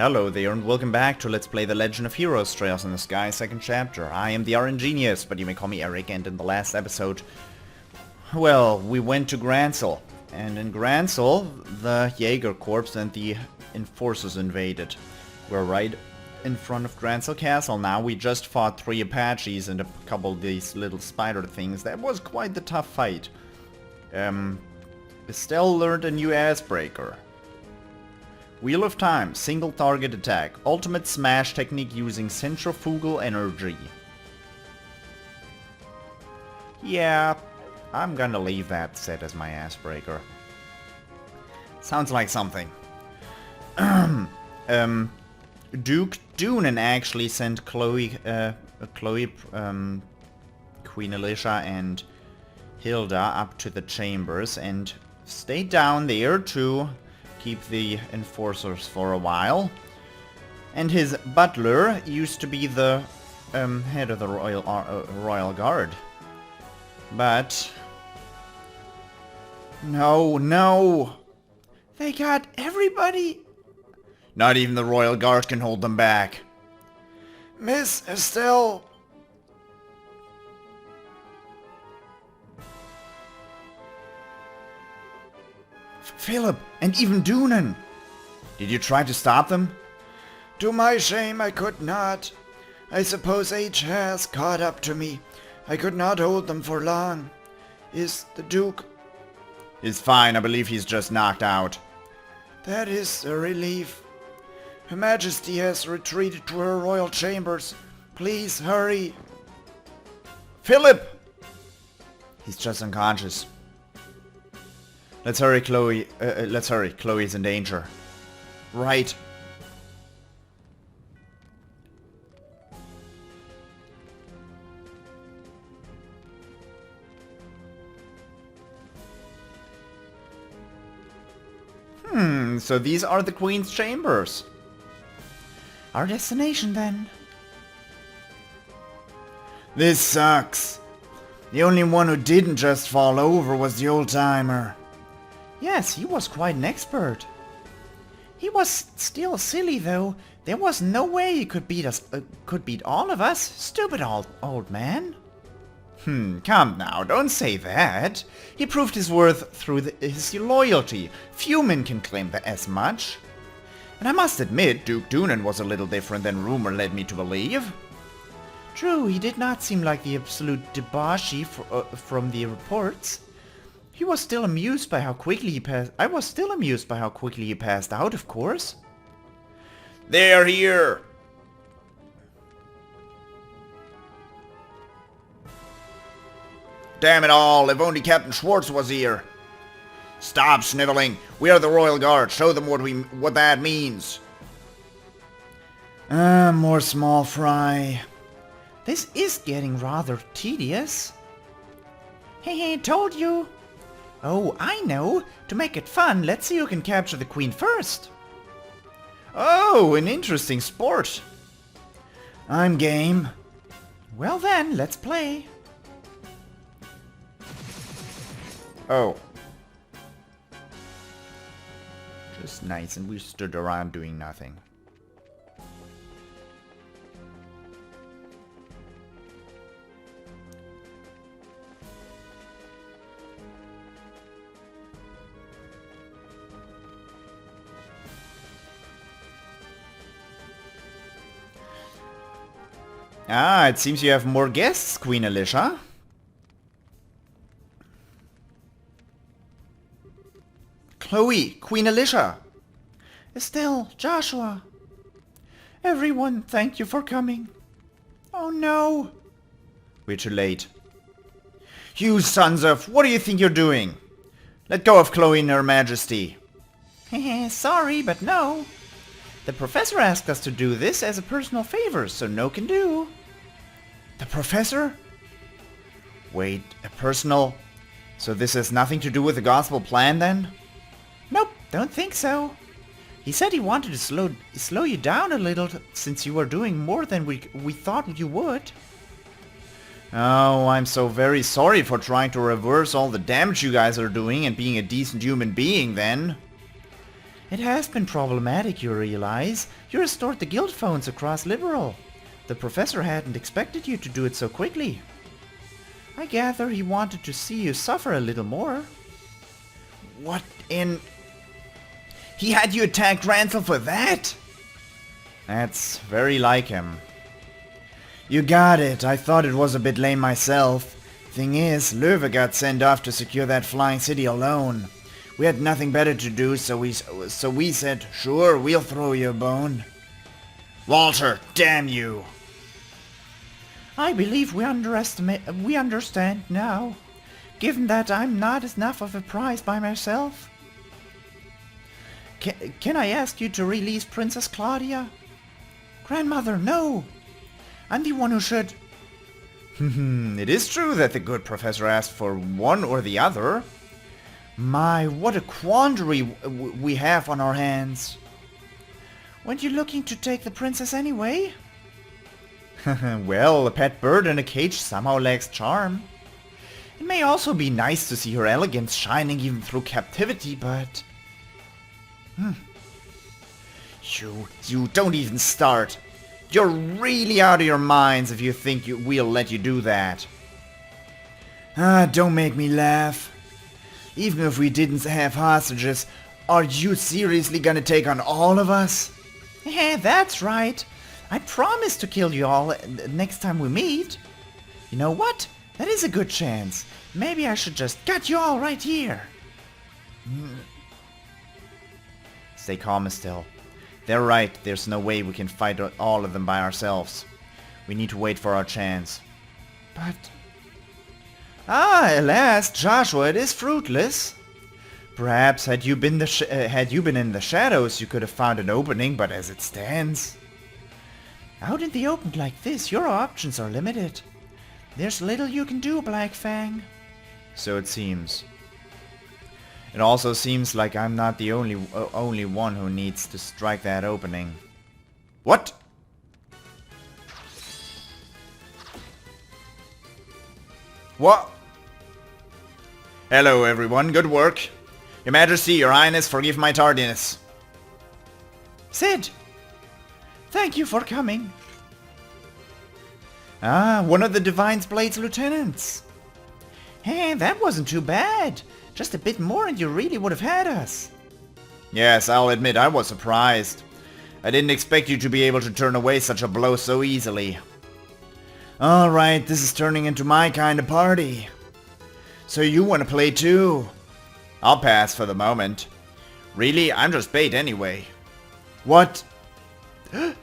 Hello there and welcome back to Let's Play The Legend of Heroes Trails in the Sky, second chapter. I am the RNGenius, but you may call me Eric, and in the last episode, well, we went to Gransel. And in Gransel, the Jaeger Corps and the Enforcers invaded. We're right in front of Gransel Castle now. We just fought 3 Apaches and a couple of these little spider things. That was quite the tough fight. Estelle learned a new Icebreaker. Wheel of Time, single target attack, ultimate smash technique using centrifugal energy. Yeah, I'm gonna leave that set as my icebreaker. Sounds like something. Duke Dunan actually sent Chloe, Queen Alicia and Hilda up to the chambers and stayed down there to keep the enforcers for a while. And his butler used to be the head of the Royal Guard. But no, they got everybody. Not even the Royal Guard can hold them back. Miss Estelle. Philip, and even Dunan. Did you try to stop them? To my shame, I could not. I suppose age has caught up to me. I could not hold them for long. Is the Duke? He's fine. I believe he's just knocked out. That is a relief. Her Majesty has retreated to her royal chambers. Please hurry. Philip! He's just unconscious. Let's hurry, Chloe. Let's hurry. Chloe's in danger. Right. So these are the Queen's chambers. Our destination, then. This sucks. The only one who didn't just fall over was the old-timer. Yes, he was quite an expert. He was still silly, though. There was no way he could beat us. Could beat all of us. Stupid old man. Come now, don't say that. He proved his worth through his loyalty. Few men can claim that as much. And I must admit, Duke Dunan was a little different than rumor led me to believe. True, he did not seem like the absolute debauchee from the reports. He was still amused by how quickly he passed. I was still amused by how quickly he passed out, of course. They're here! Damn it all, if only Captain Schwartz was here. Stop sniveling. We are the Royal Guard. Show them what that means. More small fry. This is getting rather tedious. Hey, told you. Oh, I know. To make it fun, let's see who can capture the Queen first. Oh, an interesting sport. I'm game. Well then, let's play. Oh. Just nice, and we stood around doing nothing. Ah, it seems you have more guests, Queen Alicia. Chloe, Queen Alicia. Estelle, Joshua. Everyone, thank you for coming. Oh no. We're too late. You sons of... What do you think you're doing? Let go of Chloe and Her Majesty. Sorry, but no. The professor asked us to do this as a personal favor, so no can do. The professor? Wait, a personal... So this has nothing to do with the gospel plan, then? Nope, don't think so. He said he wanted to slow you down a little since you were doing more than we thought you would. Oh, I'm so very sorry for trying to reverse all the damage you guys are doing and being a decent human being, then. It has been problematic, you realize. You restored the guild phones across Liberl. The professor hadn't expected you to do it so quickly. I gather he wanted to see you suffer a little more. What in... He had you attack Ransel for that? That's very like him. You got it. I thought it was a bit lame myself. Thing is, Olivert got sent off to secure that flying city alone. We had nothing better to do, so we said, sure, we'll throw you a bone. Walter, damn you! I believe we understand now, given that I'm not enough of a prize by myself. Can I ask you to release Princess Claudia? Grandmother, no! I'm the one who should... It is true that the good professor asked for one or the other. My, what a quandary we have on our hands. Weren't you looking to take the princess anyway? Well, a pet bird in a cage somehow lacks charm. It may also be nice to see her elegance shining even through captivity, but... You don't even start. You're really out of your minds if you think we'll let you do that. Don't make me laugh. Even if we didn't have hostages, are you seriously gonna take on all of us? Yeah, that's right. I promise to kill you all next time we meet. You know what? That is a good chance. Maybe I should just gut you all right here. Stay calm, Estelle. They're right. There's no way we can fight all of them by ourselves. We need to wait for our chance. But... alas, Joshua, it is fruitless. Perhaps had you been in the shadows, you could have found an opening, but as it stands... Out in the open like this, your options are limited. There's little you can do, Black Fang. So it seems. It also seems like I'm not the only one who needs to strike that opening. What? What? Hello everyone, good work. Your Majesty, Your Highness, forgive my tardiness. Sid! Thank you for coming. One of the Divine's Blade's lieutenants. Hey, that wasn't too bad. Just a bit more and you really would have had us. Yes, I'll admit I was surprised. I didn't expect you to be able to turn away such a blow so easily. Alright, this is turning into my kind of party. So you want to play too? I'll pass for the moment. Really, I'm just bait anyway. What? It.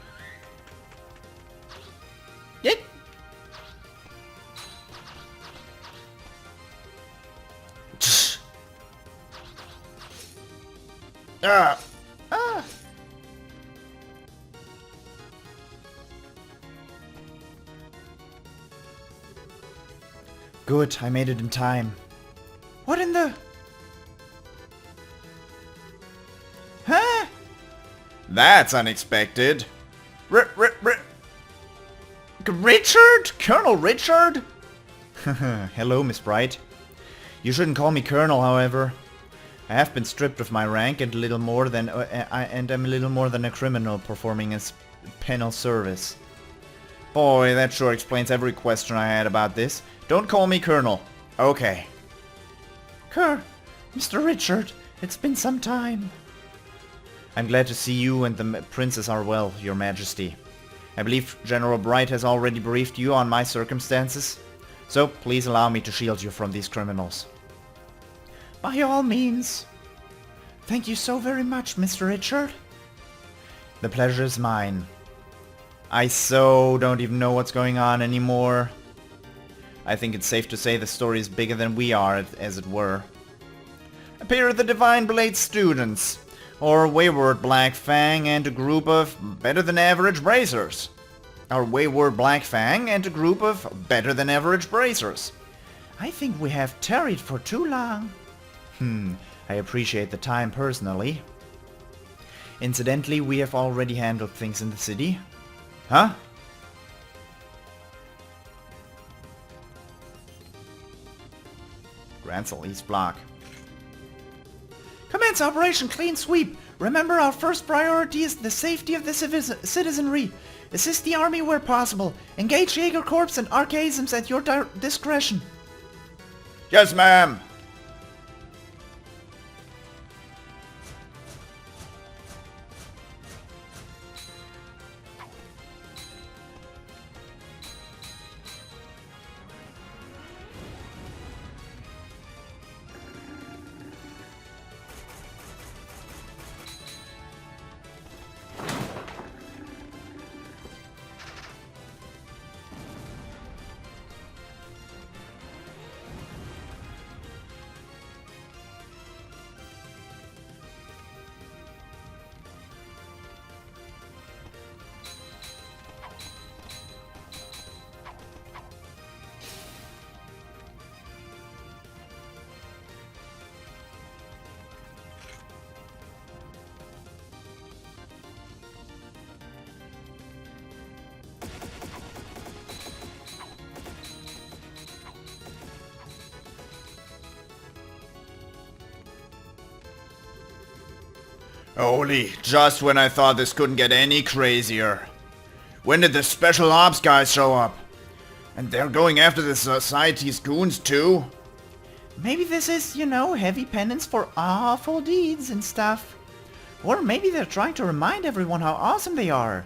Good, I made it in time. What in the... Huh? That's unexpected. Richard? Colonel Richard? Hello, Miss Bright. You shouldn't call me Colonel, however. I have been stripped of my rank and am a little more than a criminal performing as penal service. Boy, that sure explains every question I had about this. Don't call me Colonel. Okay. Mr. Richard, it's been some time. I'm glad to see you and the princess are well, Your Majesty. I believe General Bright has already briefed you on my circumstances, so please allow me to shield you from these criminals. By all means. Thank you so very much, Mr. Richard. The pleasure is mine. I so don't even know what's going on anymore. I think it's safe to say the story is bigger than we are, as it were. A pair of the Divine Blade students, or Wayward Black Fang and a group of better-than-average bracers. Our Wayward Black Fang and a group of better-than-average bracers. I think we have tarried for too long. I appreciate the time personally. Incidentally, we have already handled things in the city. Huh? Grancel, East Block. Commence Operation Clean Sweep! Remember, our first priority is the safety of the citizenry. Assist the army where possible. Engage Jaeger Corps and Archaisms at your discretion. Yes, ma'am. Holy, just when I thought this couldn't get any crazier. When did the special ops guys show up? And they're going after the society's goons too? Maybe this is, you know, heavy penance for awful deeds and stuff. Or maybe they're trying to remind everyone how awesome they are.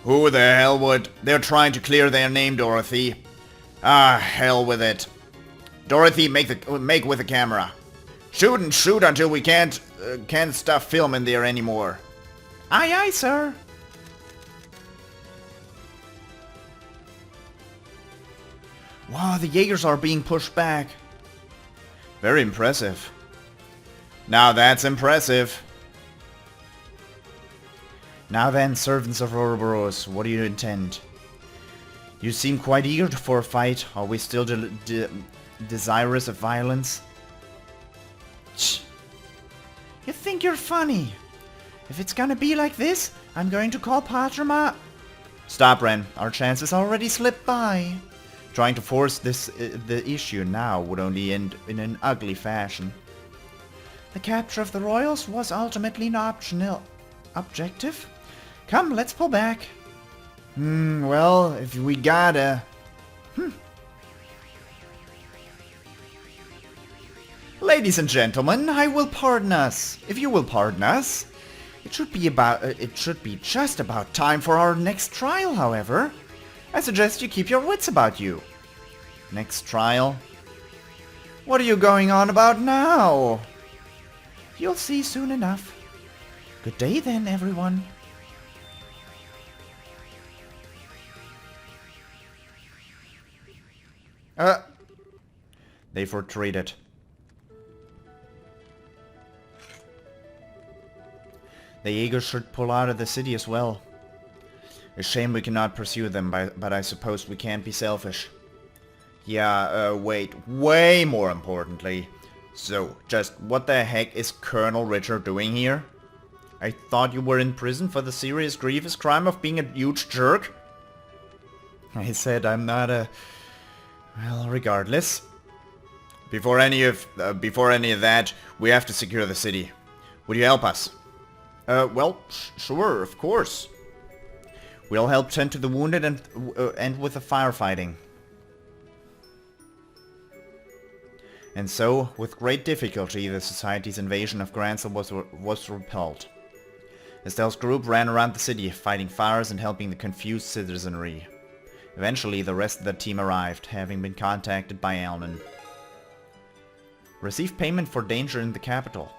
Who the hell would? They're trying to clear their name, Dorothy. Ah, hell with it. Dorothy, make with the camera. Shoot and shoot until we can't stuff film in there anymore. Aye, aye, sir. Wow, the Jaegers are being pushed back. Very impressive. Now that's impressive. Now then, servants of Ouroboros, what do you intend? You seem quite eager for a fight. Are we still desirous of violence? You think you're funny. If it's gonna be like this, I'm going to call Patrama. Stop, Ren. Our chances already slipped by. Trying to force the issue now would only end in an ugly fashion. The capture of the royals was ultimately an optional objective. Come, let's pull back. Well, if we gotta... Ladies and gentlemen, I will pardon us. If you will pardon us. It should be just about time for our next trial, however. I suggest you keep your wits about you. Next trial? What are you going on about now? You'll see soon enough. Good day then, everyone. They've retreated. The Jaegers should pull out of the city as well. A shame we cannot pursue them, but I suppose we can't be selfish. Yeah, wait, way more importantly. So, just what the heck is Colonel Richard doing here? I thought you were in prison for the serious, grievous crime of being a huge jerk? I said I'm not a... Well, regardless. Before any of that, we have to secure the city. Would you help us? Well, sure, of course. We'll help tend to the wounded and with the firefighting. And so, with great difficulty, the Society's invasion of Gransel was repelled. Estelle's group ran around the city, fighting fires and helping the confused citizenry. Eventually, the rest of the team arrived, having been contacted by Alnan. Receive payment for danger in the capital.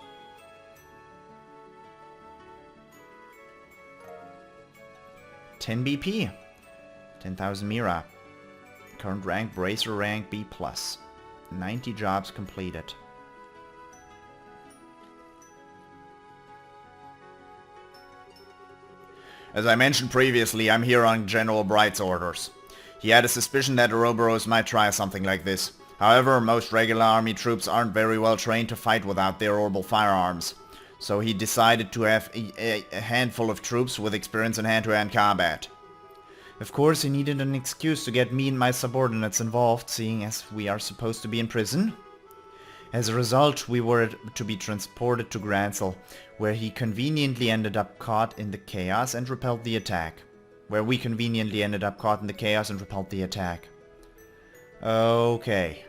10 BP. 10,000 Mira. Current rank, Bracer rank, B+. 90 jobs completed. As I mentioned previously, I'm here on General Bright's orders. He had a suspicion that Ouroboros might try something like this. However, most regular army troops aren't very well trained to fight without their orbital firearms. So he decided to have a handful of troops with experience in hand-to-hand combat. Of course, he needed an excuse to get me and my subordinates involved, seeing as we are supposed to be in prison. As a result, we were to be transported to Gransel, where he conveniently ended up caught in the chaos and repelled the attack. Okay.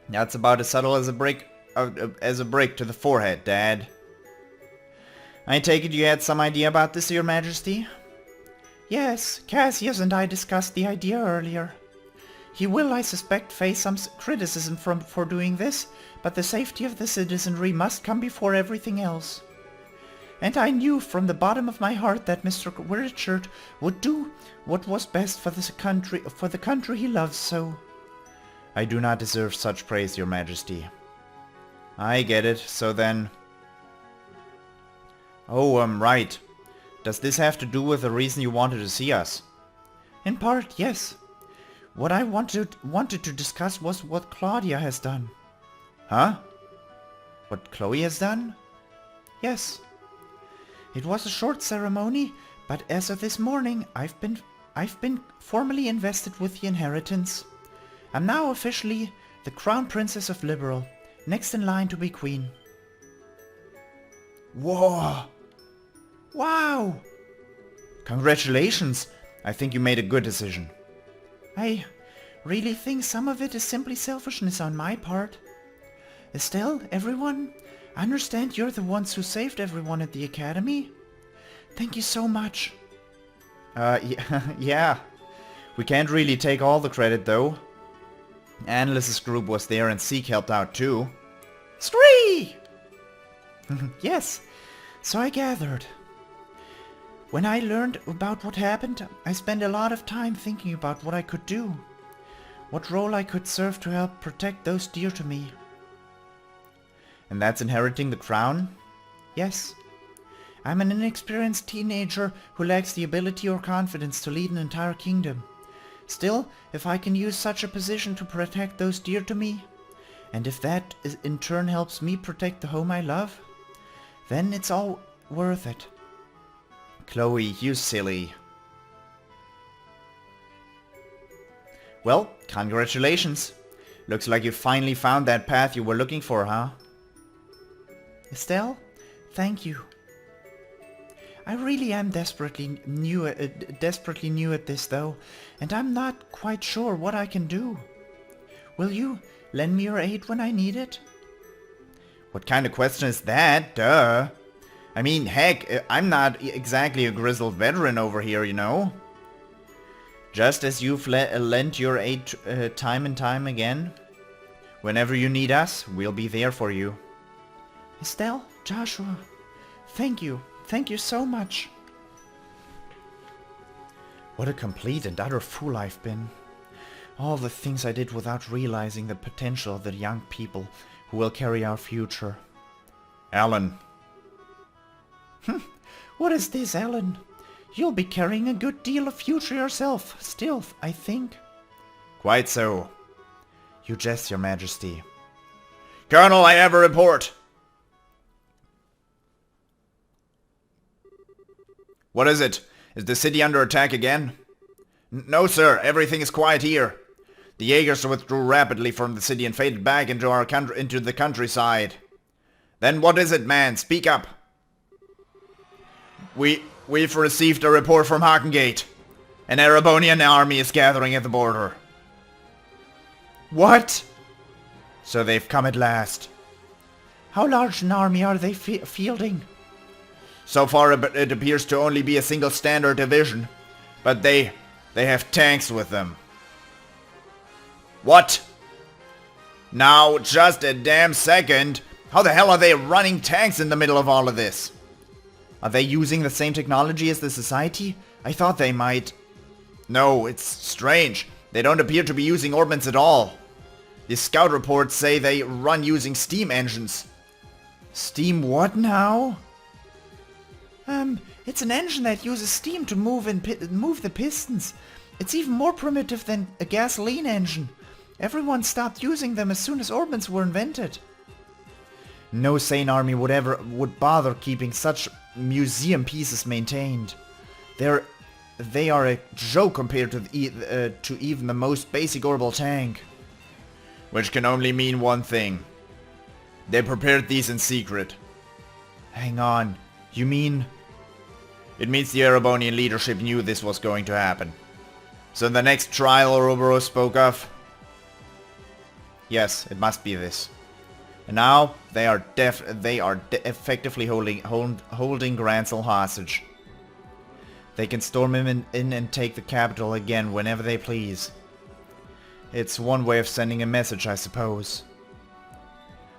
That's about as subtle as a brick to the forehead, Dad. I take it you had some idea about this, Your Majesty? Yes, Cassius and I discussed the idea earlier. He will, I suspect, face some criticism for doing this, but the safety of the citizenry must come before everything else. And I knew from the bottom of my heart that Mr. Richard would do what was best for the country he loves so. I do not deserve such praise, Your Majesty. I get it, so then... Oh, right. Does this have to do with the reason you wanted to see us? In part, yes. What I wanted to discuss was what Claudia has done. Huh? What Chloe has done? Yes. It was a short ceremony, but as of this morning, I've been formally invested with the inheritance. I'm now officially the Crown Princess of Liberl, next in line to be Queen. Whoa! Wow! Congratulations! I think you made a good decision. I really think some of it is simply selfishness on my part. Estelle, everyone, I understand you're the ones who saved everyone at the academy. Thank you so much. Yeah. We can't really take all the credit, though. Annalis's group was there and Zeke helped out, too. Scree! Yes, so I gathered. When I learned about what happened, I spent a lot of time thinking about what I could do. What role I could serve to help protect those dear to me. And that's inheriting the crown? Yes. I'm an inexperienced teenager who lacks the ability or confidence to lead an entire kingdom. Still, if I can use such a position to protect those dear to me, and if that in turn helps me protect the home I love, then it's all worth it. Chloe, you silly. Well, congratulations. Looks like you finally found that path you were looking for, huh? Estelle, thank you. I really am desperately new at this though, and I'm not quite sure what I can do. Will you lend me your aid when I need it? What kind of question is that? Duh. I mean, heck, I'm not exactly a grizzled veteran over here, you know. Just as you've lent your aid time and time again. Whenever you need us, we'll be there for you. Estelle, Joshua, thank you. Thank you so much. What a complete and utter fool I've been. All the things I did without realizing the potential of the young people who will carry our future. Alan. What is this, Alan? You'll be carrying a good deal of future yourself, still, I think. Quite so. You jest, Your Majesty. Colonel, I have a report. What is it? Is the city under attack again? No, sir. Everything is quiet here. The Jaegers withdrew rapidly from the city and faded back into the countryside. Then what is it, man? Speak up. We've received a report from Hakengate. An Erebonian army is gathering at the border. What? So they've come at last. How large an army are they fielding? So far it appears to only be a single standard division, but they have tanks with them. What? Now, just a damn second. How the hell are they running tanks in the middle of all of this? Are they using the same technology as the Society? I thought they might. No, it's strange. They don't appear to be using orbments at all. The scout reports say they run using steam engines. Steam what now? It's an engine that uses steam to move the pistons. It's even more primitive than a gasoline engine. Everyone stopped using them as soon as orbments were invented. No sane army would bother keeping such museum pieces maintained. They are a joke compared to even the most basic orbital tank. Which can only mean one thing. They prepared these in secret. Hang on, you mean... It means the Erebonian leadership knew this was going to happen. So the next trial Ouroboros spoke of? Yes, it must be this. And now they are effectively holding Grancel hostage. They can storm him in and take the capital again whenever they please. It's one way of sending a message, I suppose.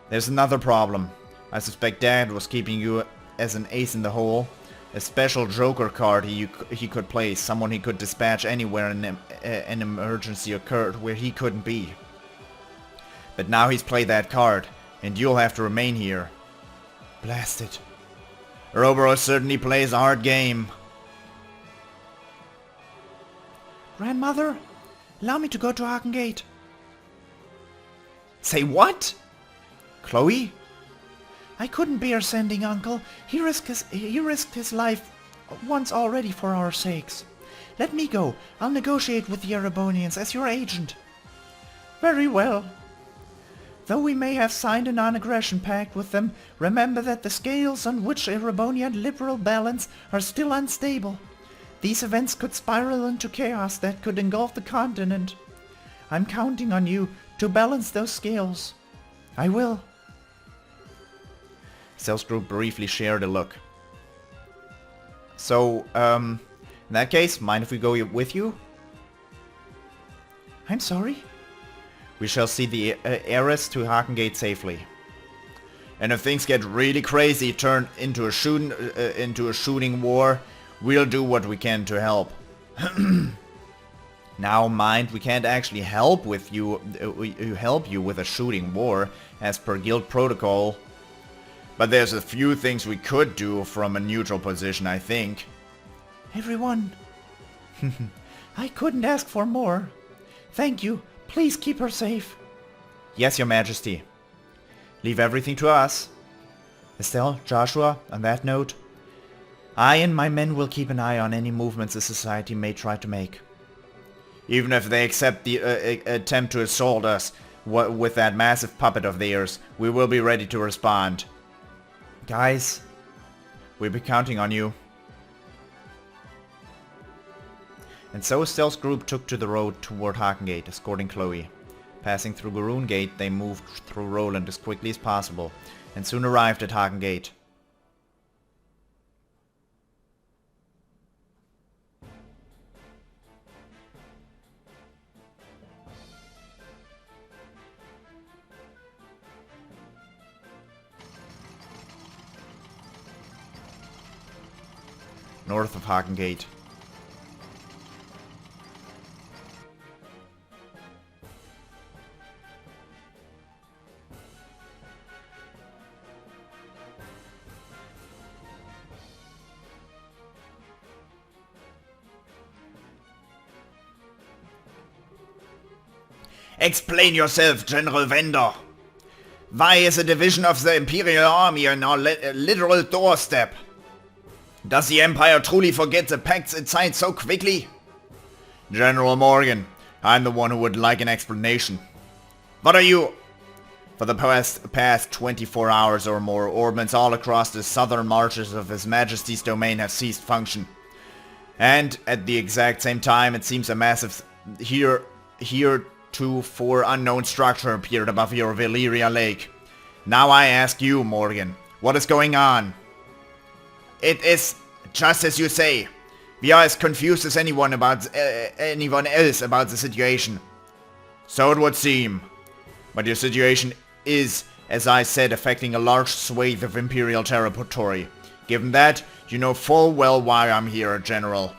There's another problem. I suspect Dad was keeping you as an ace in the hole. A special joker card he could play, someone he could dispatch anywhere an emergency occurred where he couldn't be. But now he's played that card, and you'll have to remain here. Blast it. Ouroboros certainly plays a hard game. Grandmother, allow me to go to Hakengate. Say what? Chloe? I couldn't bear sending Uncle. He risked his life once already for our sakes. Let me go. I'll negotiate with the Erebonians as your agent. Very well. Though we may have signed a non-aggression pact with them, remember that the scales on which Erebonia and Liberl balance are still unstable. These events could spiral into chaos that could engulf the continent. I'm counting on you to balance those scales. I will. Estelle's group briefly shared a look. So, in that case, mind if we go with you? I'm sorry? We shall see the heiress to Hakengate safely. And if things get really crazy, turn into a shooting war, we'll do what we can to help. Now, mind, we can't actually help you with a shooting war, as per guild protocol. But there's a few things we could do from a neutral position, I think. Everyone. I couldn't ask for more. Thank you. Please keep her safe. Yes, Your Majesty. Leave everything to us. Estelle, Joshua, on that note, I and my men will keep an eye on any movements the Society may try to make. Even if they accept the attempt to assault us with that massive puppet of theirs, we will be ready to respond. Guys, we'll be counting on you. And so Estelle's group took to the road toward Hakengate, escorting Chloe. Passing through Garoon Gate, they moved through Roland as quickly as possible, and soon arrived at Hakengate. North of Hakengate. Explain yourself, General Vendor. Why is a division of the Imperial Army on our literal doorstep? Does the Empire truly forget the pacts it signed so quickly? General Morgan, I'm the one who would like an explanation. What are you... For the past 24 hours or more, orbments all across the southern marches of His Majesty's domain have ceased function. And at the exact same time, it seems a massive heretofore unknown structure appeared above your Valyria Lake. Now I ask you, Morgan, what is going on? It is just as you say. We are as confused as anyone else about the situation. So it would seem. But your situation is, as I said, affecting a large swathe of Imperial territory. Given that, you know full well why I'm here, General.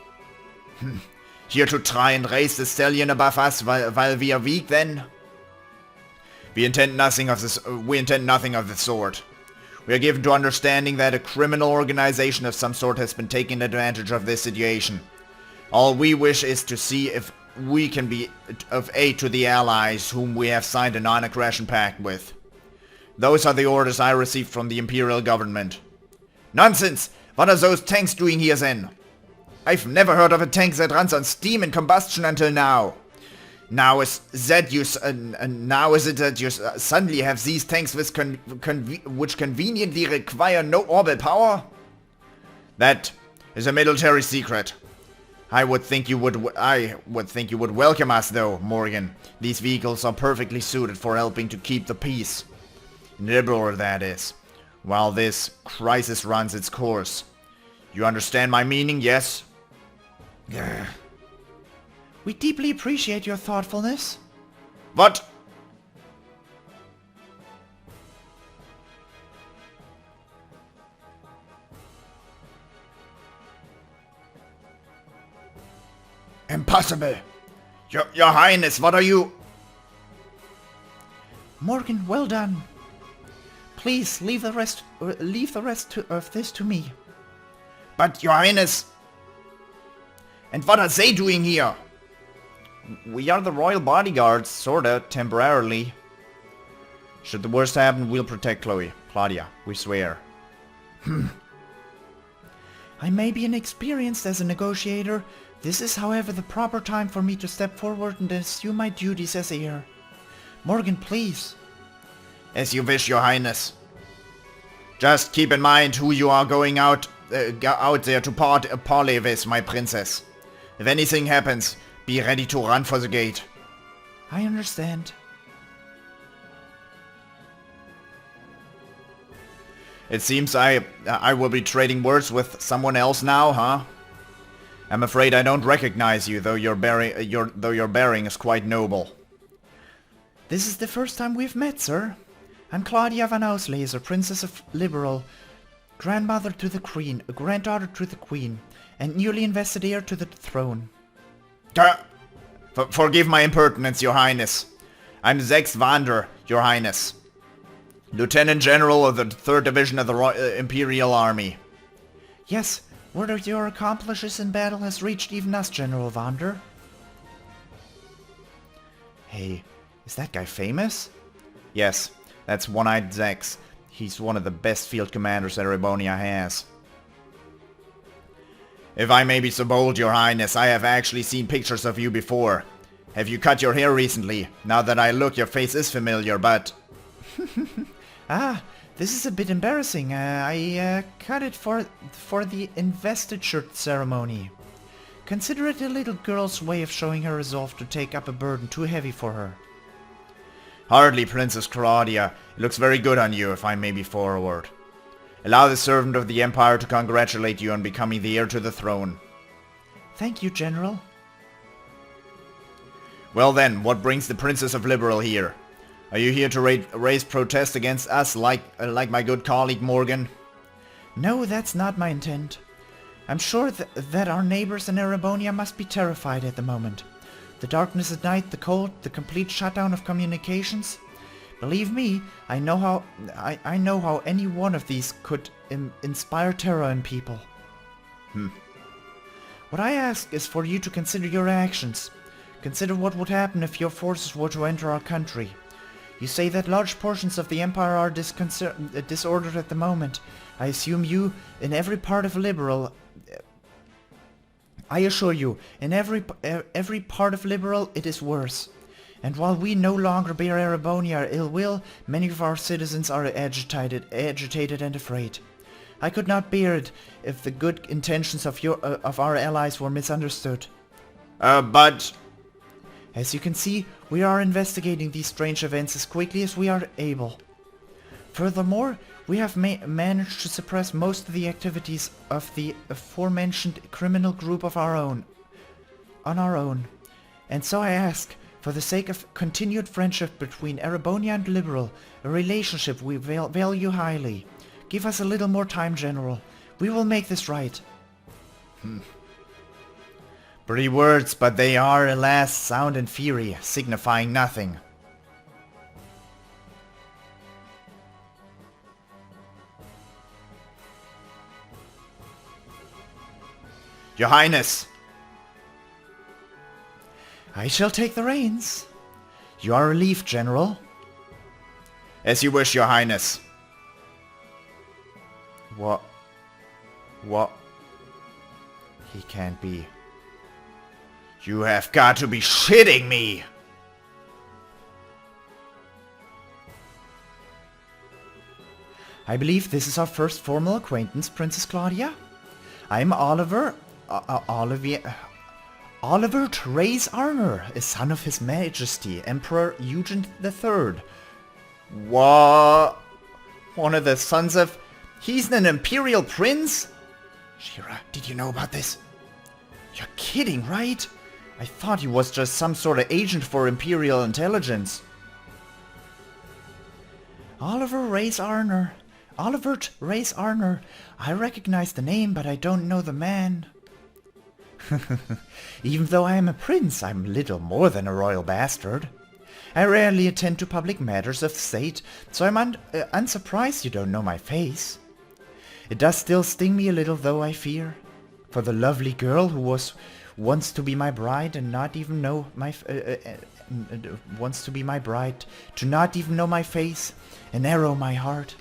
Here to try and raise the stallion above us while we are weak, then? We intend nothing of the sort. We are given to understanding that a criminal organization of some sort has been taking advantage of this situation. All we wish is to see if we can be of aid to the allies whom we have signed a non-aggression pact with. Those are the orders I received from the Imperial government. Nonsense! What are those tanks doing here then? I've never heard of a tank that runs on steam and combustion until now. Now is it that you suddenly have these tanks which conveniently require no orbital power? That is a military secret. I would think you would welcome us, though, Morgan. These vehicles are perfectly suited for helping to keep the peace. Liberal, that is. While this crisis runs its course. You understand my meaning, yes? We deeply appreciate your thoughtfulness. What? Impossible! Your Highness, what are you... Morgan, well done. Please leave the rest of this to me. But, Your Highness... And what are they doing here? We are the royal bodyguards, sorta, temporarily. Should the worst happen, we'll protect TloH. Claudia, we swear. I may be inexperienced as a negotiator. This is, however, the proper time for me to step forward and assume my duties as heir. Morgan, please. As you wish, Your Highness. Just keep in mind who you are going out there to parley with, my princess. If anything happens, be ready to run for the gate. I understand. It seems I will be trading words with someone else now, huh? I'm afraid I don't recognize you, though your bearing is quite noble. This is the first time we've met, sir. I'm Claudia van Auslese, Princess of Liberl, grandmother to the Queen, granddaughter to the Queen, and newly invested heir to the throne. Forgive my impertinence, Your Highness. I'm Zex Vander, Your Highness. Lieutenant General of the 3rd Division of the Imperial Army. Yes, word of your accomplishments in battle has reached even us, General Vander. Hey, is that guy famous? Yes, that's One-Eyed Zex. He's one of the best field commanders Erebonia has. If I may be so bold, Your Highness, I have actually seen pictures of you before. Have you cut your hair recently? Now that I look, your face is familiar, but... Ah, this is a bit embarrassing. I cut it for the investiture ceremony. Consider it a little girl's way of showing her resolve to take up a burden too heavy for her. Hardly, Princess Claudia. It looks very good on you, if I may be forward. Allow the servant of the Empire to congratulate you on becoming the heir to the throne. Thank you, General. Well then, what brings the Princess of Liberl here? Are you here to raise protest against us like my good colleague Morgan? No, that's not my intent. I'm sure that our neighbors in Erebonia must be terrified at the moment. The darkness at night, the cold, the complete shutdown of communications. Believe me, I know how any one of these could inspire terror in people. What I ask is for you to consider your actions. Consider what would happen if your forces were to enter our country. You say that large portions of the Empire are disordered at the moment. I assume you, in every part of Liberl... I assure you, in every part of Liberl it is worse. And while we no longer bear Erebonia ill will, many of our citizens are agitated and afraid. I could not bear it if the good intentions of our allies were misunderstood. But... As you can see, we are investigating these strange events as quickly as we are able. Furthermore, we have managed to suppress most of the activities of the aforementioned criminal group on our own. And so I ask, for the sake of continued friendship between Erebonia and Liberl, a relationship we value highly, give us a little more time, General. We will make this right. Pretty words, but they are, alas, sound and fury, signifying nothing. Your Highness! I shall take the reins. You are relieved, General. As you wish, Your Highness. What? He can't be... You have got to be shitting me! I believe this is our first formal acquaintance, Princess Claudia. I'm Olivert Reyes Arner, a son of His Majesty, Emperor Eugen III. What? One of the sons of... He's an imperial prince? Shira, did you know about this? You're kidding, right? I thought he was just some sort of agent for Imperial intelligence. Olivert Reyes Arner. I recognize the name, but I don't know the man. Even though I am a prince, I'm little more than a royal bastard. I rarely attend to public matters of state, so I'm unsurprised you don't know my face. It does still sting me a little, though, I fear. For the lovely girl who was once to be my bride and not even know my... wants to be my bride, to not even know my face, and narrow my heart.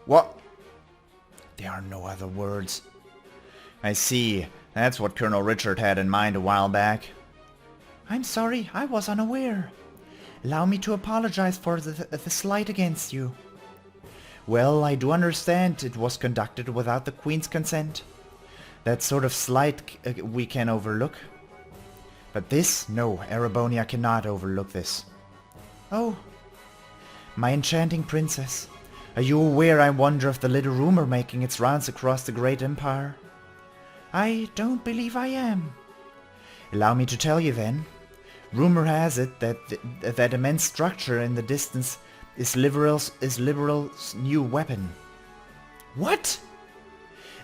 What? There are no other words. I see. That's what Colonel Richard had in mind a while back. I'm sorry, I was unaware. Allow me to apologize for the slight against you. Well, I do understand it was conducted without the Queen's consent. That sort of slight we can overlook. But this, no, Erebonia cannot overlook this. Oh, my enchanting princess. Are you aware, I wonder, of the little rumor making its rounds across the great empire? I don't believe I am. Allow me to tell you then. Rumor has it that that immense structure in the distance is Liberl's new weapon. What?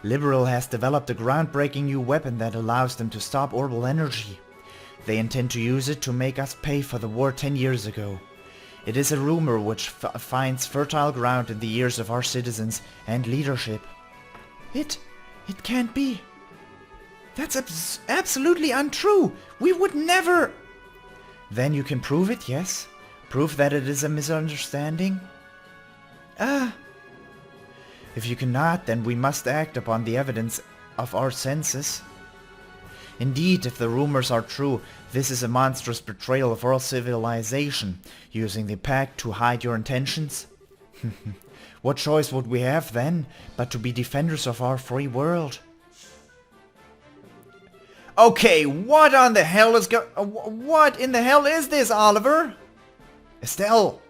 Liberl has developed a groundbreaking new weapon that allows them to stop orbital energy. They intend to use it to make us pay for the war 10 years ago. It is a rumor which finds fertile ground in the ears of our citizens and leadership. It can't be. That's absolutely untrue. We would never... Then you can prove it, yes? Prove that it is a misunderstanding? If you cannot, then we must act upon the evidence of our senses. Indeed, if the rumors are true, this is a monstrous betrayal of world civilization, using the pact to hide your intentions. What choice would we have then, but to be defenders of our free world? Okay, what in the hell is this, Oliver? Estelle!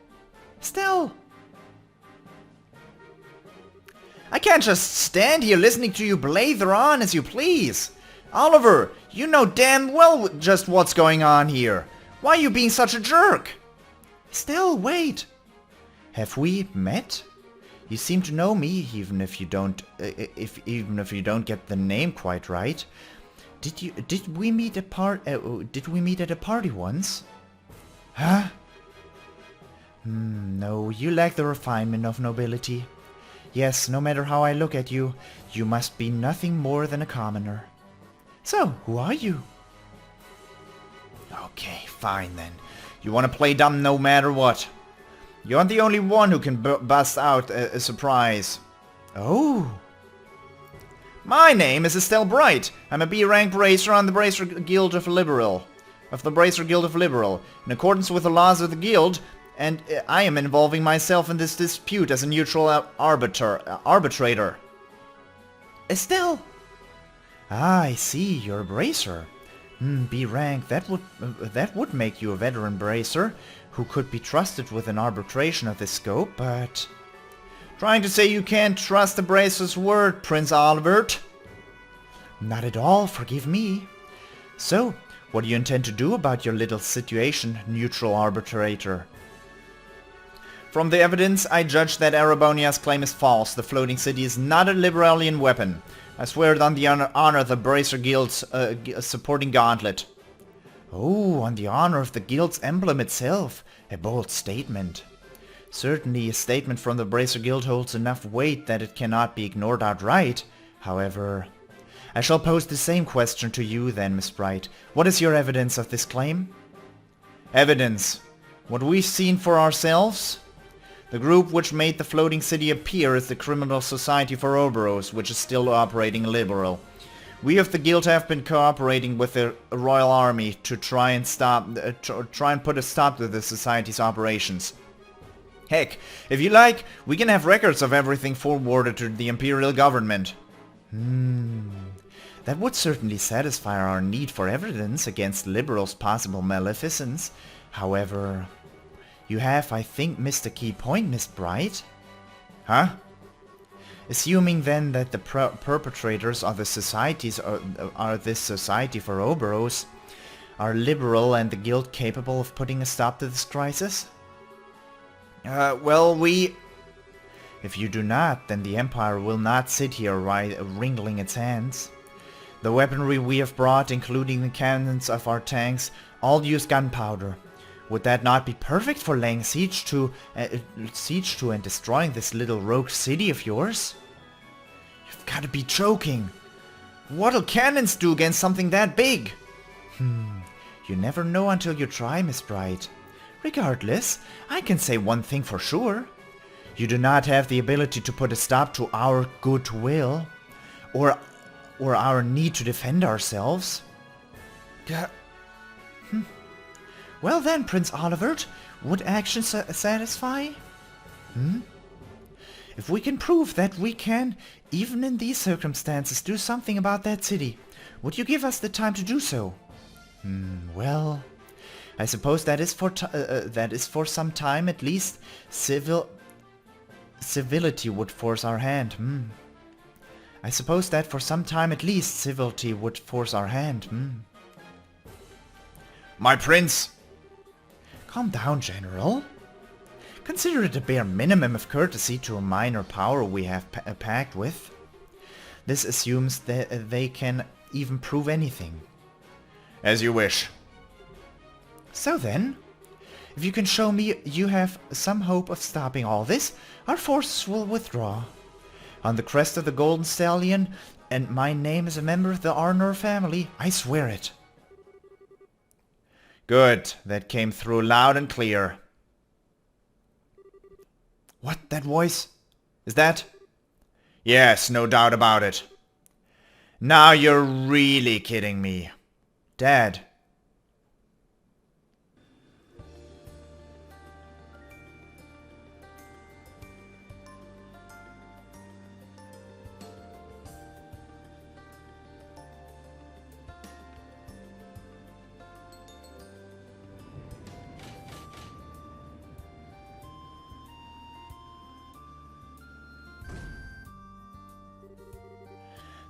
I can't just stand here listening to you blather on as you please. Oliver, you know damn well just what's going on here. Why are you being such a jerk? Estelle, wait. Have we met? You seem to know me, even if you don't get the name quite right. Did we meet at a party once? Huh? No, you lack the refinement of nobility. Yes, no matter how I look at you, you must be nothing more than a commoner. So, who are you? Okay, fine then. You want to play dumb no matter what. You're the only one who can bust out a surprise. Oh. My name is Estelle Bright. I'm a B-rank bracer on the Bracer Guild of Liberl. In accordance with the laws of the guild, and I am involving myself in this dispute as a neutral arbitrator. Estelle! Ah, I see, you're a bracer. B rank, that would make you a veteran bracer, who could be trusted with an arbitration of this scope, but... Trying to say you can't trust the bracer's word, Prince Olivert? Not at all, forgive me. So, what do you intend to do about your little situation, neutral arbitrator? From the evidence, I judge that Erebonia's claim is false. The floating city is not a Liberalian weapon. I swear it on the honor of the Bracer Guild's supporting gauntlet. Oh, on the honor of the Guild's emblem itself. A bold statement. Certainly, a statement from the Bracer Guild holds enough weight that it cannot be ignored outright. However, I shall pose the same question to you then, Miss Bright. What is your evidence of this claim? Evidence? What we've seen for ourselves? The group which made the floating city appear is the Criminal Society for Oberos, which is still operating Liberl. We of the Guild have been cooperating with the Royal Army to try and put a stop to the Society's operations. Heck, if you like, we can have records of everything forwarded to the Imperial government. That would certainly satisfy our need for evidence against Liberl's possible maleficence. However, you have, I think, missed a key point, Miss Bright. Huh? Assuming then that the perpetrators are the societies are this society for Oberos, are Liberl and the Guild capable of putting a stop to this crisis? Well, we... If you do not, then the Empire will not sit here wringing its hands. The weaponry we have brought, including the cannons of our tanks, all use gunpowder. Would that not be perfect for laying siege to and destroying this little rogue city of yours? You've got to be joking. What'll cannons do against something that big? You never know until you try, Miss Bright. Regardless, I can say one thing for sure. You do not have the ability to put a stop to our goodwill, or our need to defend ourselves. Well then, Prince Olivert, would action satisfy? If we can prove that we can, even in these circumstances, do something about that city, would you give us the time to do so? Well, I suppose that is for some time at least. Civility would force our hand. I suppose that for some time at least civility would force our hand. My prince! Calm down, General. Consider it a bare minimum of courtesy to a minor power we have a pact with. This assumes that they can even prove anything. As you wish. So then, if you can show me you have some hope of stopping all this, our forces will withdraw. On the crest of the Golden Stallion, and my name is a member of the Arnor family, I swear it. Good, that came through loud and clear. What, that voice? Is that? Yes, no doubt about it. Now you're really kidding me. Dad.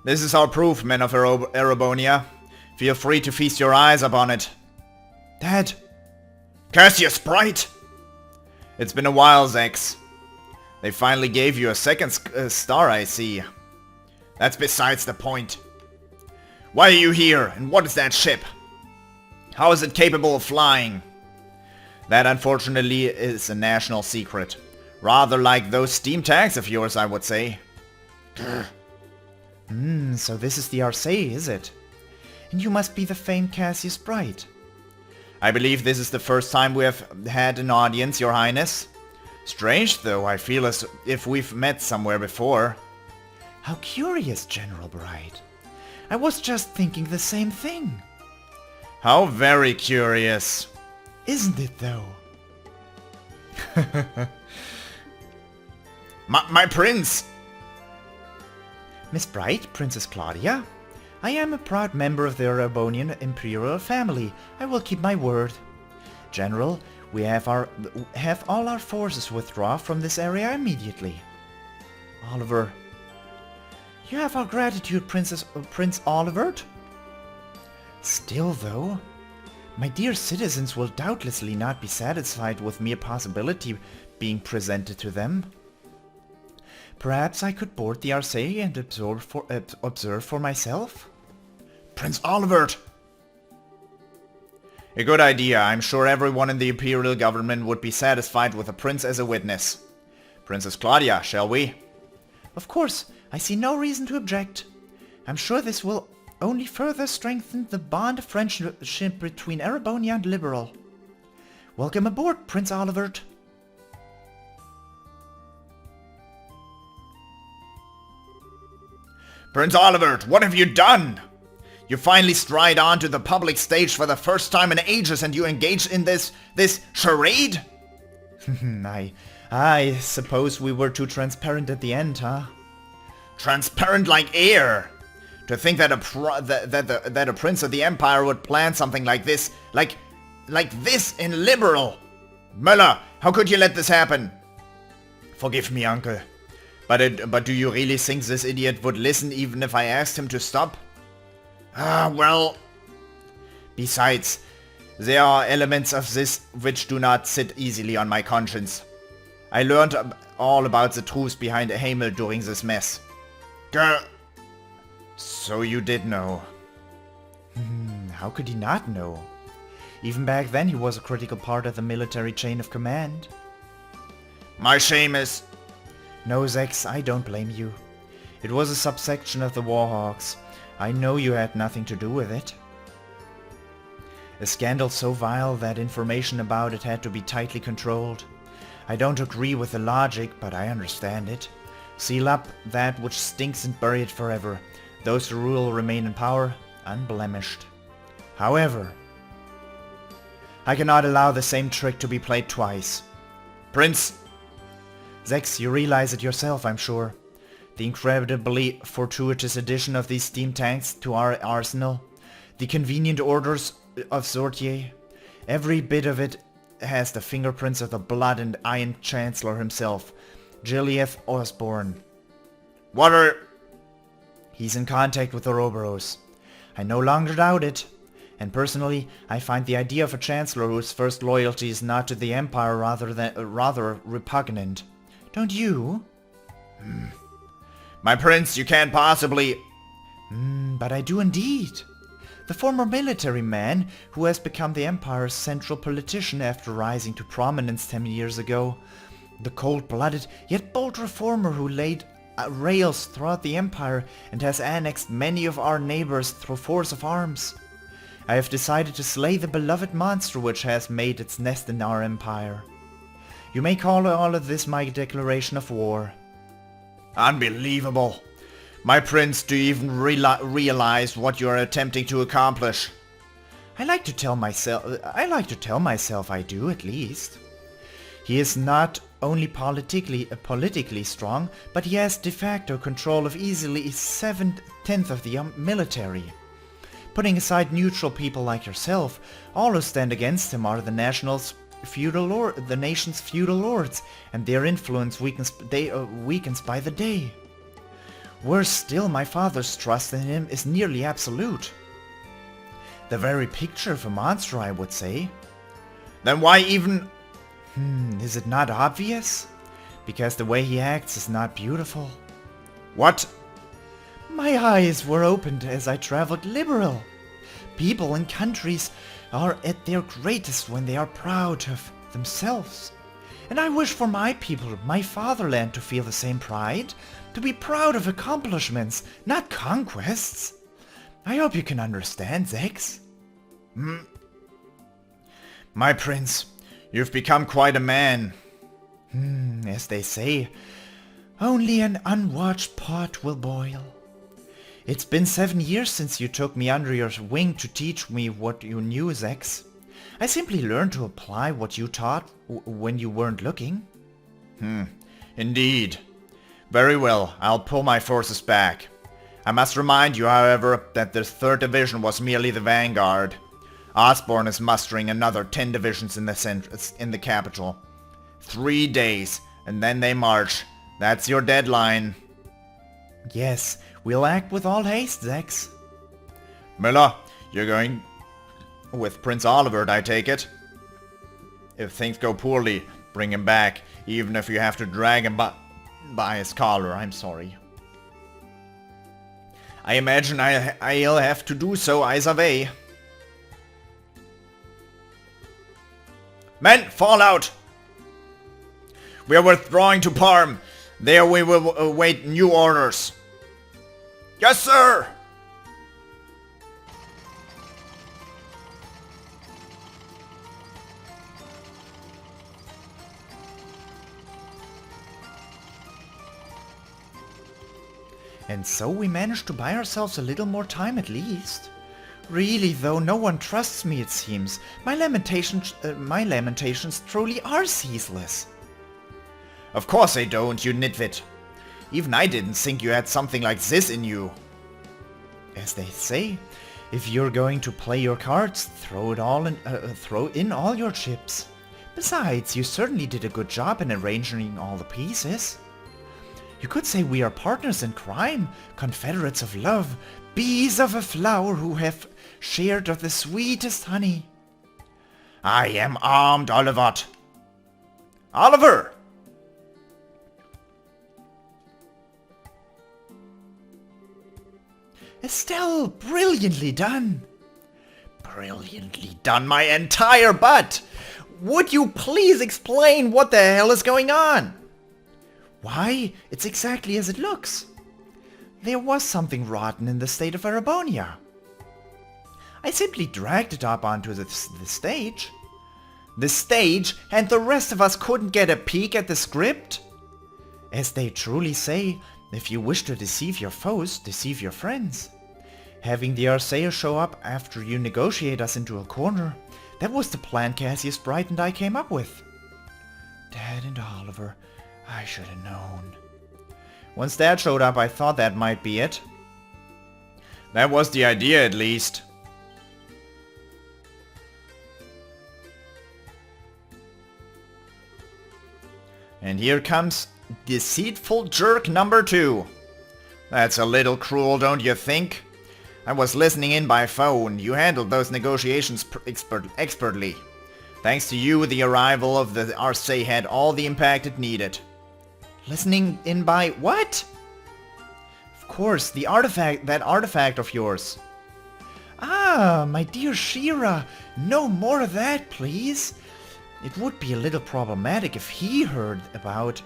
This is our proof, men of Erebonia. Feel free to feast your eyes upon it. Dad! Cassius Bright! It's been a while, Zex. They finally gave you a second star, I see. That's besides the point. Why are you here, and what is that ship? How is it capable of flying? That unfortunately is a national secret. Rather like those steam tanks of yours, I would say. So this is the Arcee, is it? And you must be the famed Cassius Bright. I believe this is the first time we have had an audience, Your Highness. Strange, though, I feel as if we've met somewhere before. How curious, General Bright. I was just thinking the same thing. How very curious. Isn't it, though? My prince! Miss Bright, Princess Claudia, I am a proud member of the Erebonian Imperial family. I will keep my word. General, we have all our forces withdraw from this area immediately. Oliver. You have our gratitude, Prince Olivert. Still, though, my dear citizens will doubtlessly not be satisfied with mere possibility being presented to them. Perhaps I could board the Arcee and observe for myself? Prince Olivert! A good idea. I'm sure everyone in the Imperial government would be satisfied with a prince as a witness. Princess Claudia, shall we? Of course, I see no reason to object. I'm sure this will only further strengthen the bond of friendship between Erebonia and Liberl. Welcome aboard, Prince Olivert. Prince Olivert, what have you done? You finally stride onto the public stage for the first time in ages and you engage in this charade? I I suppose we were too transparent at the end, huh? Transparent like air! To think that a prince of the Empire would plan something like this, like this in Liberl! Müller, how could you let this happen? Forgive me, uncle. But do you really think this idiot would listen even if I asked him to stop? Well... Besides, there are elements of this which do not sit easily on my conscience. I learned all about the truth behind Hamel during this mess. So you did know. How could he not know? Even back then he was a critical part of the military chain of command. My shame is... No, Zex, I don't blame you. It was a subsection of the Warhawks. I know you had nothing to do with it. A scandal so vile that information about it had to be tightly controlled. I don't agree with the logic, but I understand it. Seal up that which stinks and bury it forever. Those who rule remain in power, unblemished. However, I cannot allow the same trick to be played twice. Prince... Zex, you realize it yourself, I'm sure. The incredibly fortuitous addition of these steam tanks to our arsenal. The convenient orders of Sortier. Every bit of it has the fingerprints of the blood and iron chancellor himself, Giliath Osborne. What are... He's in contact with the Ouroboros. I no longer doubt it. And personally, I find the idea of a chancellor whose first loyalty is not to the Empire rather repugnant. Don't you? My prince, you can't possibly... But I do indeed. The former military man, who has become the Empire's central politician after rising to prominence 10 years ago. The cold-blooded, yet bold reformer who laid rails throughout the Empire and has annexed many of our neighbors through force of arms. I have decided to slay the beloved monster which has made its nest in our Empire. You may call all of this my declaration of war. Unbelievable. My prince, do you even realize what you are attempting to accomplish? I like to tell myself I do, at least. He is not only politically strong, but he has de facto control of easily 7/10 of the military. Putting aside neutral people like yourself, all who stand against him are the nation's feudal lords, and their influence weakens by the day. Worse still, my father's trust in him is nearly absolute. The very picture of a monster, I would say. Then why even... Is it not obvious? Because the way he acts is not beautiful. What? My eyes were opened as I traveled Liberl. People and countries are at their greatest when they are proud of themselves. And I wish for my people, my fatherland, to feel the same pride, to be proud of accomplishments, not conquests. I hope you can understand, Zex. My prince, you've become quite a man. As they say, only an unwatched pot will boil. It's been 7 years since you took me under your wing to teach me what you knew, Zex. I simply learned to apply what you taught when you weren't looking. Indeed. Very well, I'll pull my forces back. I must remind you, however, that this 3rd Division was merely the vanguard. Osborne is mustering another 10 divisions in the capital. 3 days, and then they march. That's your deadline. Yes, we'll act with all haste, Zex. Müller, you're going with Prince Olivert, I take it? If things go poorly, bring him back, even if you have to drag him by his collar, I'm sorry. I imagine I'll have to do so either way. Men, fall out! We are withdrawing to Parm. There we will await new orders. Yes, sir! And so we managed to buy ourselves a little more time at least. Really though, no one trusts me, it seems. My lamentations truly are ceaseless. Of course I don't, you nitwit. Even I didn't think you had something like this in you. As they say, if you're going to play your cards, throw in all your chips. Besides, you certainly did a good job in arranging all the pieces. You could say we are partners in crime, confederates of love, bees of a flower who have shared of the sweetest honey. I am armed, Olivert. Oliver! Estelle, brilliantly done. Brilliantly done, my entire butt! Would you please explain what the hell is going on? Why, it's exactly as it looks. There was something rotten in the state of Arabonia. I simply dragged it up onto the stage. The stage, and the rest of us couldn't get a peek at the script? As they truly say, if you wish to deceive your foes, deceive your friends. Having the Arcea show up after you negotiate us into a corner, that was the plan Cassius Bright and I came up with. Dad and Oliver, I should have known. Once Dad showed up, I thought that might be it. That was the idea, at least. And here comes deceitful jerk number 2. That's a little cruel, don't you think? I was listening in by phone. You handled those negotiations expertly. Thanks to you, the arrival of the Arcea had all the impact it needed. Listening in by what? Of course, that artifact of yours. Ah, my dear Shira, no more of that, please. It would be a little problematic if he heard about...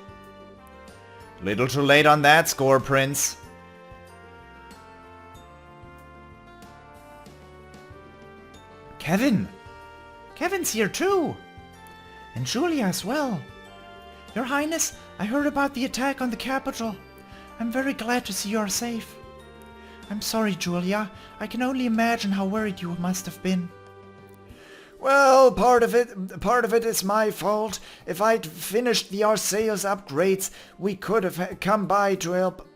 Little too late on that score, Prince. Kevin! Kevin's here too! And Julia as well. Your Highness, I heard about the attack on the capital. I'm very glad to see you are safe. I'm sorry, Julia. I can only imagine how worried you must have been. Well, part of it is my fault. If I'd finished the Arcea's upgrades, we could have come by to help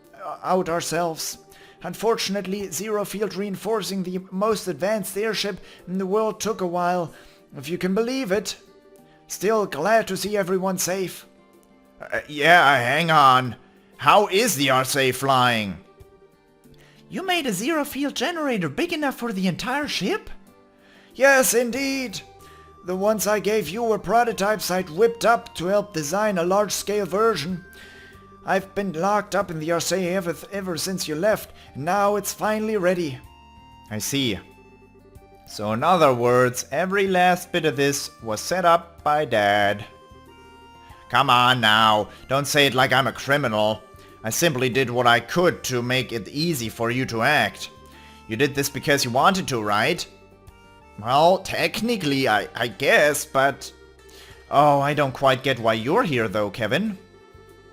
out ourselves. Unfortunately, Zero Field reinforcing the most advanced airship in the world took a while, if you can believe it. Still glad to see everyone safe. Yeah, hang on. How is the Arcea flying? You made a Zero Field generator big enough for the entire ship? Yes, indeed. The ones I gave you were prototypes I'd whipped up to help design a large-scale version. I've been locked up in the Arcea ever since you left, and now it's finally ready. I see. So in other words, every last bit of this was set up by Dad. Come on now, don't say it like I'm a criminal. I simply did what I could to make it easy for you to act. You did this because you wanted to, right? Well, technically, I guess, but... Oh, I don't quite get why you're here though, Kevin.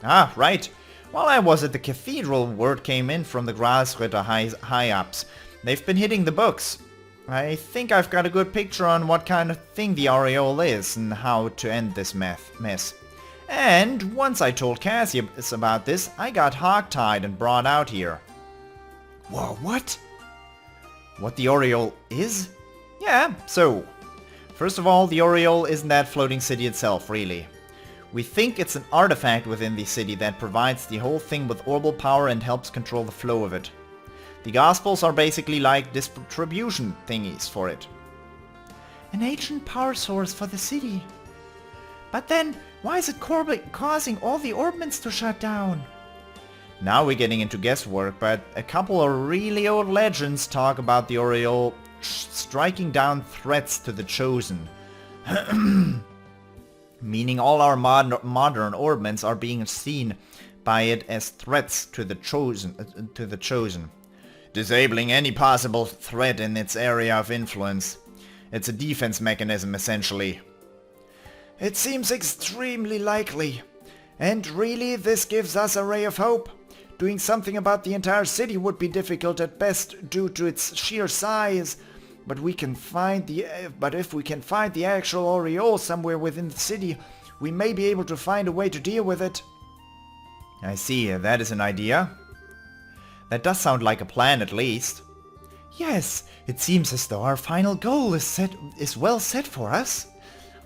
Ah, right. While I was at the cathedral, word came in from the Grasritter high-ups. They've been hitting the books. I think I've got a good picture on what kind of thing the aureole is and how to end this mess. And once I told Cassius about this, I got hogtied and brought out here. Whoa, what? What the aureole is? Yeah, so. First of all, the aureole isn't that floating city itself, really. We think it's an artifact within the city that provides the whole thing with orbital power and helps control the flow of it. The Gospels are basically like distribution thingies for it. An ancient power source for the city. But then, why is it causing all the orbments to shut down? Now we're getting into guesswork, but a couple of really old legends talk about the aureole striking down threats to the Chosen. Meaning all our modern orbments are being seen by it as threats to the Chosen. Disabling any possible threat in its area of influence. It's a defense mechanism, essentially. It seems extremely likely. And really, this gives us a ray of hope. Doing something about the entire city would be difficult at best due to its sheer size. But if we can find the actual aureole somewhere within the city, we may be able to find a way to deal with it. I see, that is an idea. That does sound like a plan at least. Yes, it seems as though our final goal is well set for us.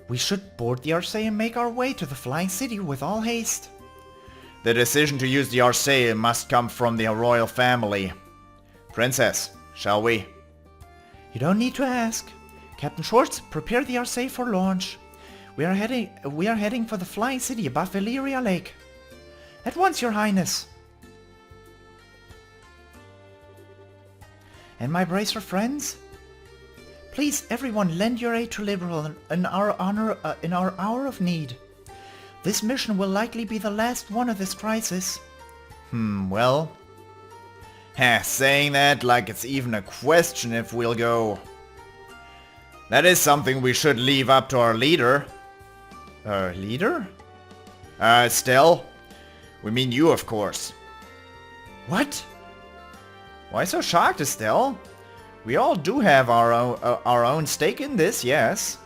We should board the Arcee and make our way to the Flying City with all haste. The decision to use the Arcee must come from the royal family. Princess, shall we? You don't need to ask. Captain Schwartz, prepare the Arcee for launch. We are heading for the Flying City above Valyria Lake. At once, Your Highness. And my bracer friends? Please, everyone, lend your aid to Liberl in our hour of need. This mission will likely be the last one of this crisis. Well... saying that like it's even a question if we'll go. That is something we should leave up to our leader. Leader? Estelle? We mean you, of course. What? Why so shocked, Estelle? We all do have our own stake in this, yes.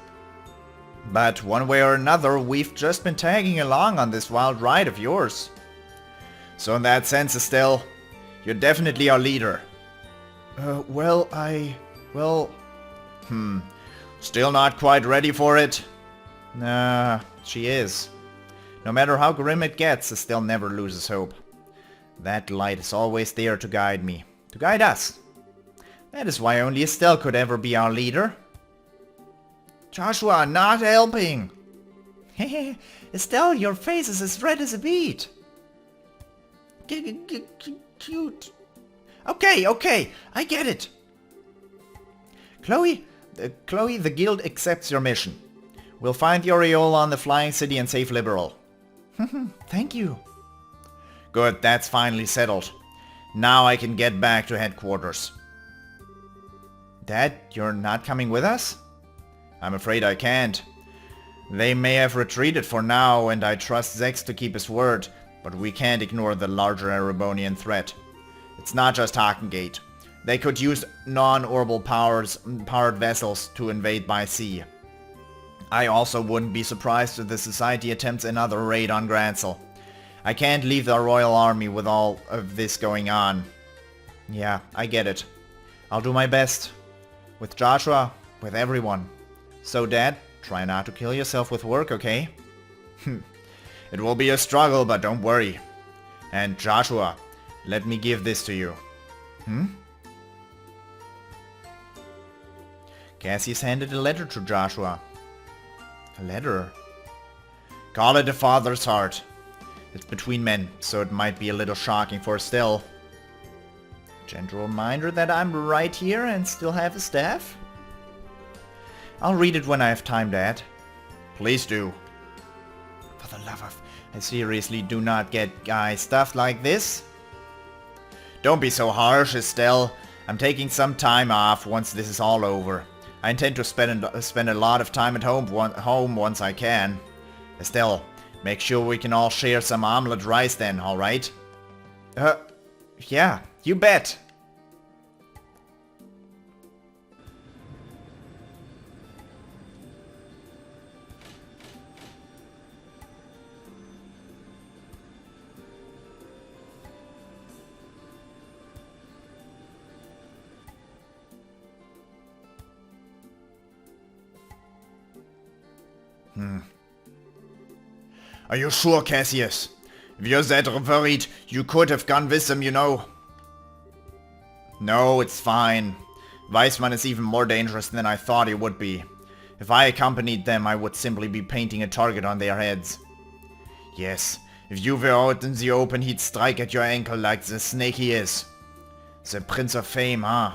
But one way or another, we've just been tagging along on this wild ride of yours. So in that sense, Estelle, you're definitely our leader. Still not quite ready for it? Nah, she is. No matter how grim it gets, Estelle never loses hope. That light is always there to guide me. To guide us. That is why only Estelle could ever be our leader. Joshua, not helping! Estelle, your face is as red as a beet. Cute. Okay, I get it. TloH, the guild accepts your mission. We'll find the Aureole on the Flying City and save Liberl. Thank you. Good, that's finally settled. Now I can get back to headquarters. Dad, you're not coming with us? I'm afraid I can't. They may have retreated for now, and I trust Zex to keep his word, but we can't ignore the larger Erebonian threat. It's not just Hakengate. They could use non-orbital powered vessels to invade by sea. I also wouldn't be surprised if the Society attempts another raid on Gransel. I can't leave the Royal Army with all of this going on. Yeah, I get it. I'll do my best. With Joshua, with everyone. So Dad, try not to kill yourself with work, okay? It will be a struggle, but don't worry. And Joshua, let me give this to you. Cassius handed a letter to Joshua. A letter? Call it a father's heart. It's between men, so it might be a little shocking for Estelle. Gentle reminder that I'm right here and still have a staff? I'll read it when I have time, Dad. Please do. For the love of... I seriously do not get guys stuff like this. Don't be so harsh, Estelle. I'm taking some time off once this is all over. I intend to spend a lot of time at home once I can. Estelle, make sure we can all share some omelette rice then, alright? Yeah, you bet. Are you sure, Cassius? If you're that worried, you could have gone with them, you know. No, it's fine. Weissman is even more dangerous than I thought he would be. If I accompanied them, I would simply be painting a target on their heads. Yes, if you were out in the open, he'd strike at your ankle like the snake he is. The Prince of Fame, huh?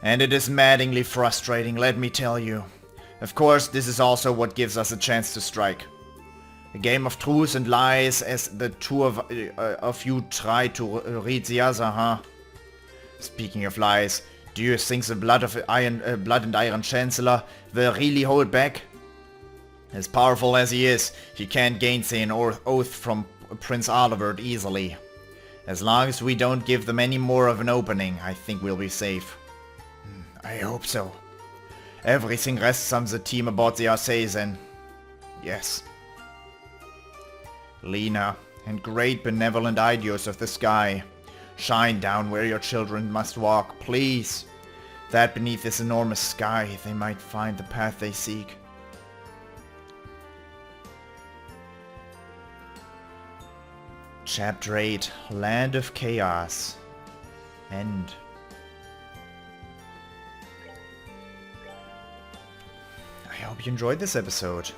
And it is maddeningly frustrating, let me tell you. Of course, this is also what gives us a chance to strike. A game of truth and lies as the two of you try to read the other, huh? Speaking of lies, do you think the Blood and Iron Chancellor will really hold back? As powerful as he is, he can't gainsay an oath from Prince Olivert easily. As long as we don't give them any more of an opening, I think we'll be safe. I hope so. Everything rests on the team aboard the Arcee then. Yes. Lena, and great benevolent Idios of the sky, shine down where your children must walk, please, that beneath this enormous sky they might find the path they seek. Chapter 8, Land of Chaos. End. I hope you enjoyed this episode,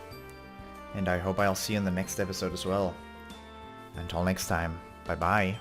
and I hope I'll see you in the next episode as well. Until next time, bye bye.